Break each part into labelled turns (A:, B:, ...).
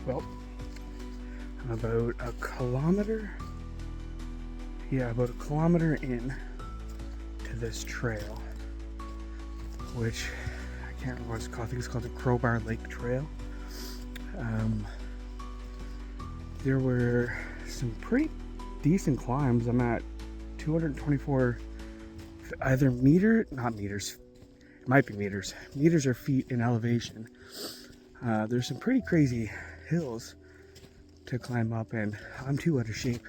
A: Well, I'm about a kilometer. Yeah, about a kilometer in to this trail, which I can't remember what it's called. I think it's called the Crowbar Lake Trail. There were some pretty decent climbs. I'm at 224 either not meters, it might be meters. Meters are feet in elevation. There's some pretty crazy hills to climb up, and I'm too out of shape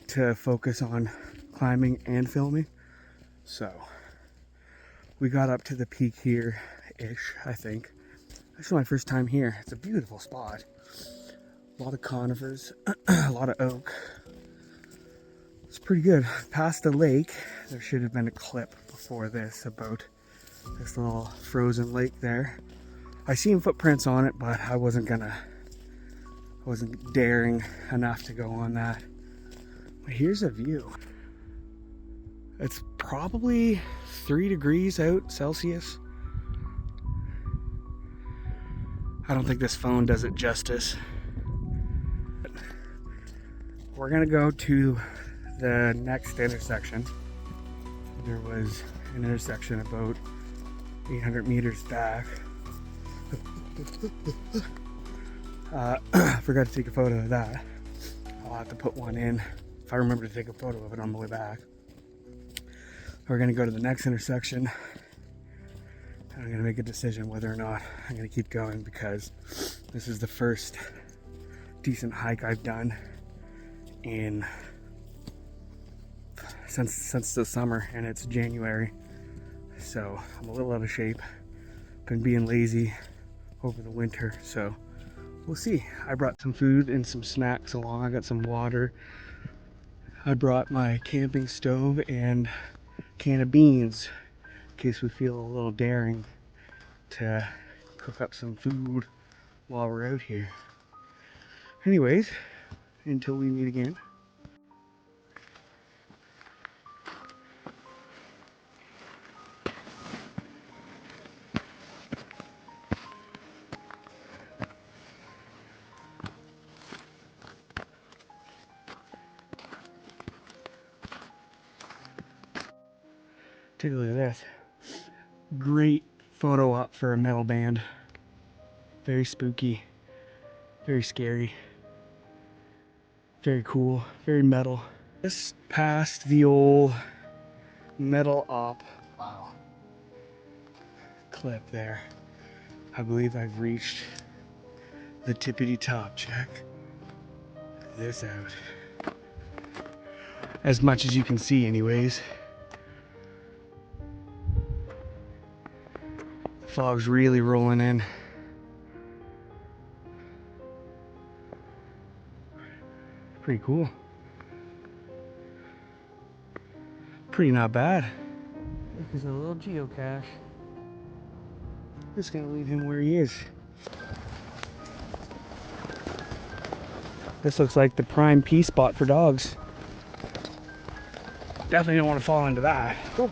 A: to focus on climbing and filming. So we got up to the peak here-ish, I think. This is my first time here. It's a beautiful spot. A lot of conifers, a lot of oak. It's pretty good. Past the lake, there should have been a clip before this about this little frozen lake there. I seen footprints on it, but I wasn't daring enough to go on that. But here's a view. It's probably 3 degrees out Celsius. I don't think this phone does it justice. We're gonna go to the next intersection. There was an intersection about 800 meters back. Forgot to take a photo of that. I'll have to put one in if I remember to take a photo of it on the way back. We're gonna go to the next intersection. I'm gonna make a decision whether or not I'm gonna keep going, because this is the first decent hike I've done since the summer, and it's January, so I'm a little out of shape. Been being lazy over the winter, so we'll see. I brought some food and some snacks along. I got some water. I brought my camping stove and can of beans in case we feel a little daring to cook up some food while we're out here. Anyways, until we meet again. Take a look at this. Great photo op for a metal band. Very spooky, very scary, very cool, very metal. Just past the old metal op. Wow. Clip there. I believe I've reached the tippity top. Check this out. As much as you can see anyways. The fog's really rolling in. Pretty cool. Pretty not bad. This is a little geocache. Just gonna leave him where he is. This looks like the prime pee spot for dogs. Definitely don't want to fall into that. Cool.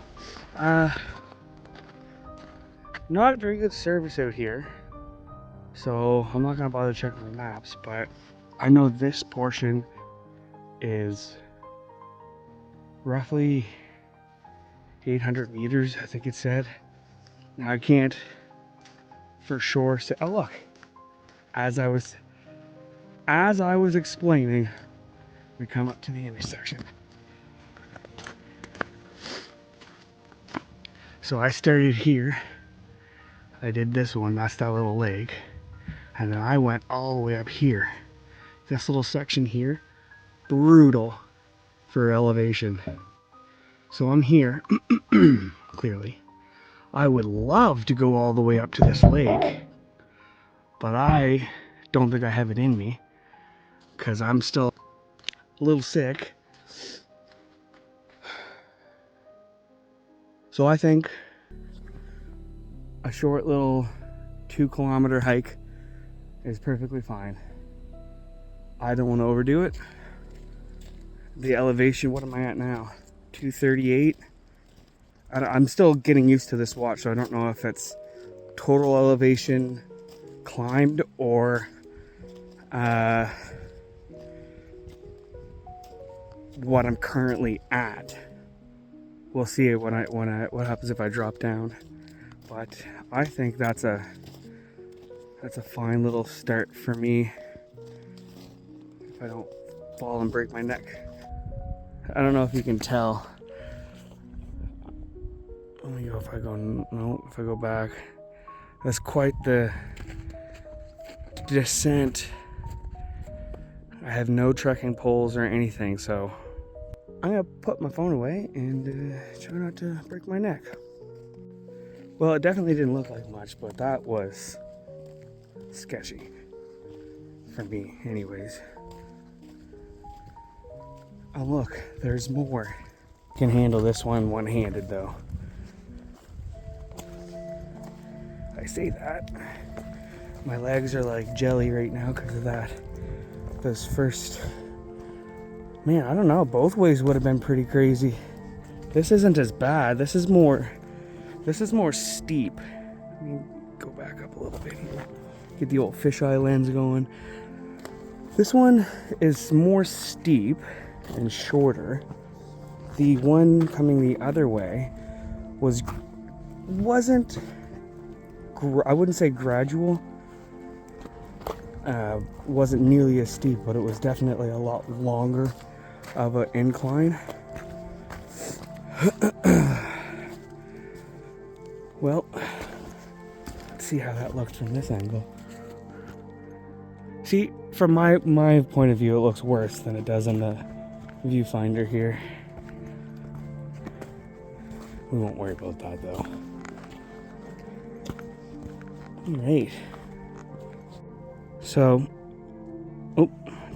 A: Not very good service out here, so I'm not gonna bother checking the maps, but I know this portion is roughly 800 meters, I think it said. Now I can't for sure say, oh look, as I was explaining, we come up to the intersection. So I started here, I did this one, that's that little lake, and then I went all the way up here. This little section here, brutal for elevation. So I'm here, clearly. I would love to go all the way up to this lake, but I don't think I have it in me, because I'm still a little sick. So I think a short little 2-kilometer hike is perfectly fine. I don't want to overdo it. The elevation, what am I at now? 238. I'm still getting used to this watch, so I don't know if it's total elevation climbed or what I'm currently at. We'll see what happens if I drop down. But I think that's a fine little start for me if I don't fall and break my neck. I don't know if you can tell. Let me go if I go back. That's quite the descent. I have no trekking poles or anything, so I'm gonna put my phone away and try not to break my neck. Well, it definitely didn't look like much, but that was sketchy for me anyways. Oh look, there's more. Can handle this one one-handed though. I say that. My legs are like jelly right now because of that. Those first... Man, I don't know. Both ways would have been pretty crazy. This isn't as bad. This is more steep. Let me go back up a little bit here. Get the old fisheye lens going. This one is more steep and shorter. The one coming the other way wasn't I wouldn't say gradual. Wasn't nearly as steep, but it was definitely a lot longer of an incline. Well, let's see how that looks from this angle. See, from my point of view, it looks worse than it does in the viewfinder here. We won't worry about that though. Alright. So,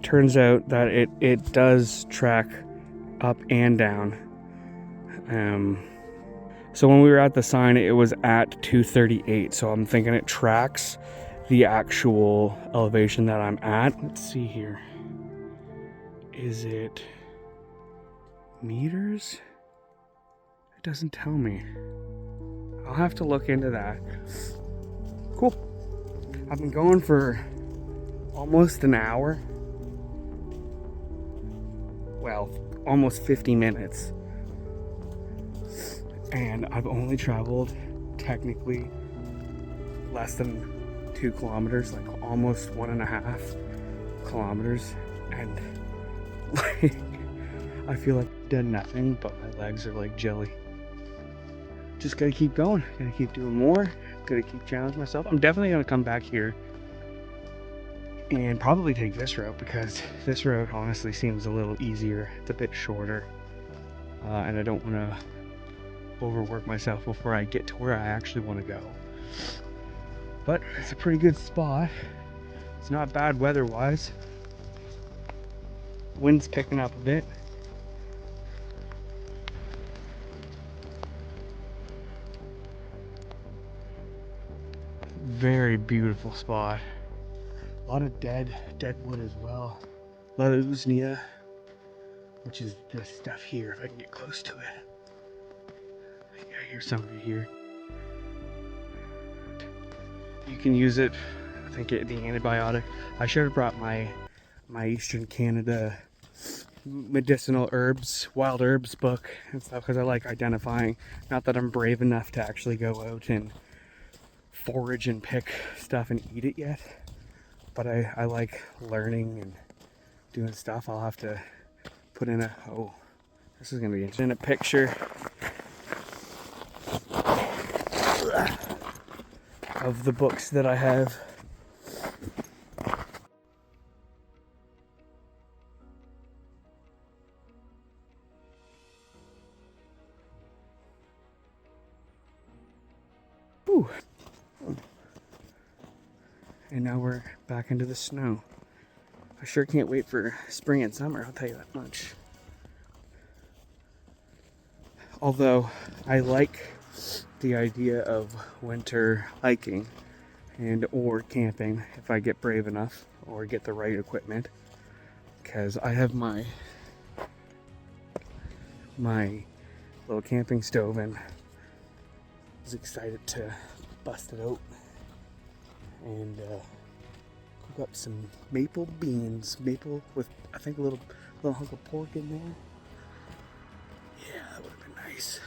A: turns out that it does track up and down. So when we were at the sign, it was at 238. So I'm thinking it tracks the actual elevation that I'm at. Let's see here. Is it meters? It doesn't tell me. I'll have to look into that. Cool. I've been going for almost an hour. Well, almost 50 minutes. And I've only traveled technically less than 2 kilometers, like almost 1.5 kilometers. And like, I feel like I've done nothing, but my legs are like jelly. Just gotta keep going, gotta keep doing more, gotta keep challenging myself. I'm definitely gonna come back here and probably take this route because this route honestly seems a little easier. It's a bit shorter, and I don't want to overwork myself before I get to where I actually want to go. But it's a pretty good spot. It's not bad weather-wise. Wind's picking up a bit. Very beautiful spot. A lot of dead wood as well. A lot of usnea, which is this stuff here, if I can get close to it. I hear some of it here. You can use it, I think, the antibiotic. I should have brought my Eastern Canada medicinal herbs, wild herbs book and stuff, because I like identifying. Not that I'm brave enough to actually go out and forage and pick stuff and eat it yet, but I like learning and doing stuff. I'll have to put in this is gonna be interesting, a picture of the books that I have. Ooh. And now we're back into the snow. I sure can't wait for spring and summer, I'll tell you that much. Although I like the idea of winter hiking and or camping if I get brave enough or get the right equipment, because I have my little camping stove and was excited to bust it out and cook cook up some maple beans. Maple with, I think, a little hunk of pork in there. Yeah, that would have been nice.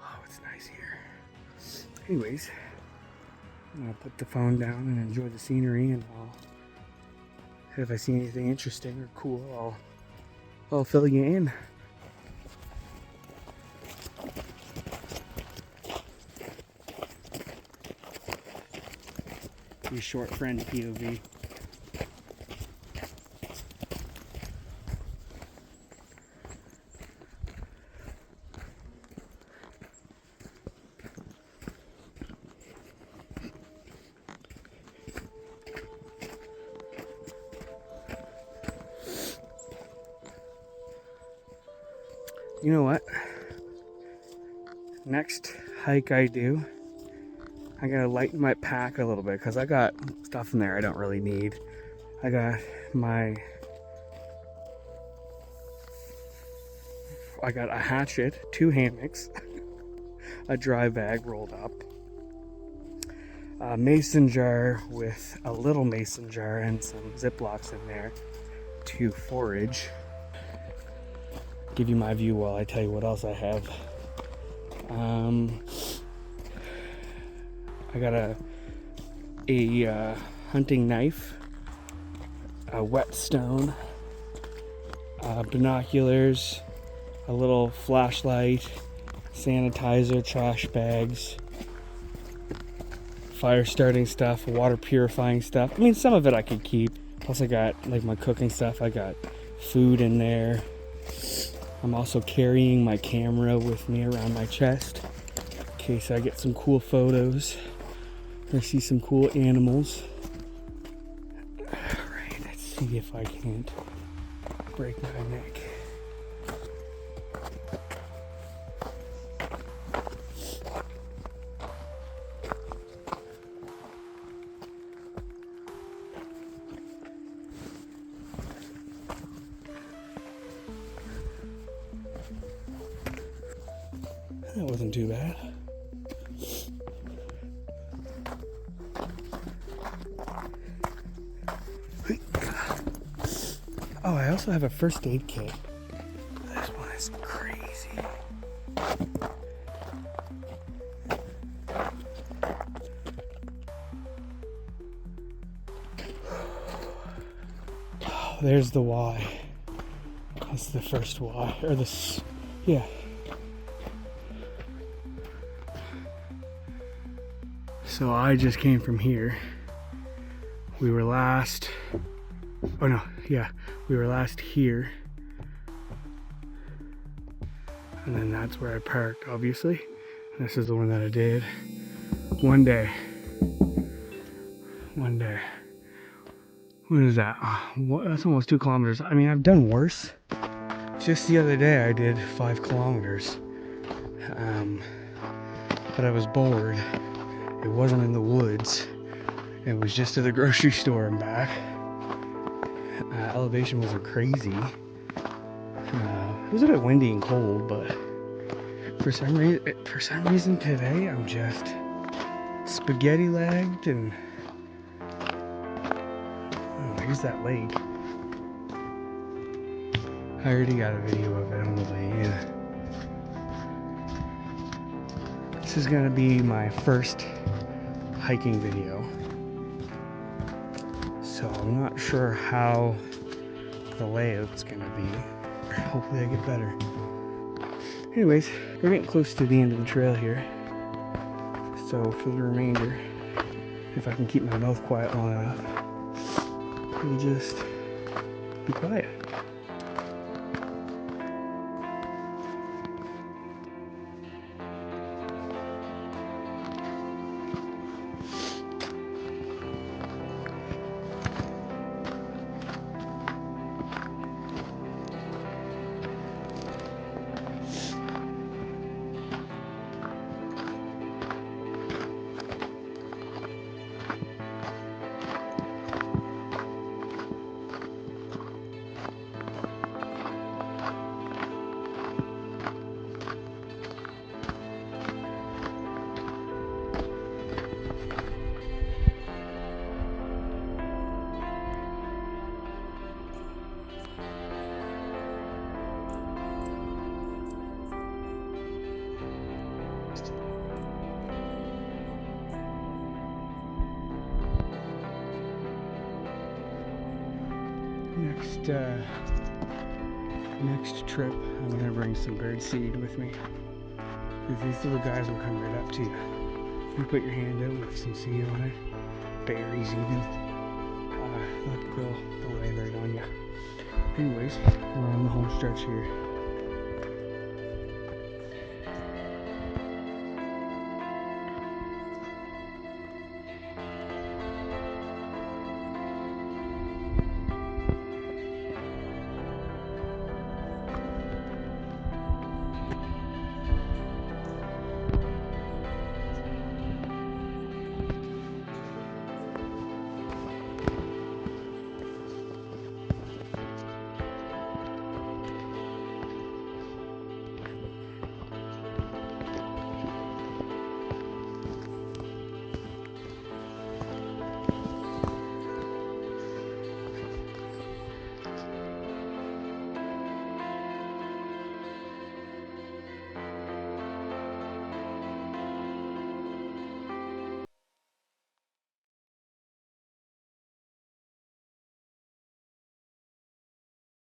A: Oh, it's nice here. Anyways, I'm gonna put the phone down and enjoy the scenery, and if I see anything interesting or cool, I'll fill you in. Your short friend POV. You know what? Next hike I do, I gotta lighten my pack a little bit because I got stuff in there I don't really need. I got a hatchet, 2 hammocks, a dry bag rolled up, a mason jar with a little mason jar and some Ziplocs in there to forage. Give you my view while I tell you what else I have. I got a hunting knife, a whetstone, binoculars, a little flashlight, sanitizer, trash bags, fire starting stuff, water purifying stuff. I mean, some of it I could keep. Plus I got like my cooking stuff. I got food in there. I'm also carrying my camera with me around my chest in case I get some cool photos or see some cool animals. Alright, let's see if I can't break my neck. That wasn't too bad. Oh, I also have a first aid kit. This one is crazy. Oh, there's the Y. That's the first Y, or this, yeah. So I just came from here. We were last here. And then that's where I parked, obviously. And this is the one that I did. One day. What is that? That's almost 2 kilometers. I mean, I've done worse. Just the other day I did 5 kilometers. But I was bored. It wasn't in the woods. It was just to the grocery store and back. Elevation wasn't crazy. It was a bit windy and cold, but for some reason today I'm just spaghetti legged, and here's that lake. I already got a video of it on the way in. This is gonna be my first hiking video, so I'm not sure how the layout's gonna be. Hopefully I get better. Anyways, we're getting close to the end of the trail here, so for the remainder, if I can keep my mouth quiet long enough, we'll just be quiet. next trip, I'm gonna bring some bird seed with me. Because these little guys will come right up to you. You put your hand out with some seed on it, berries even. They'll land right on you. Anyways, we're on the home stretch here.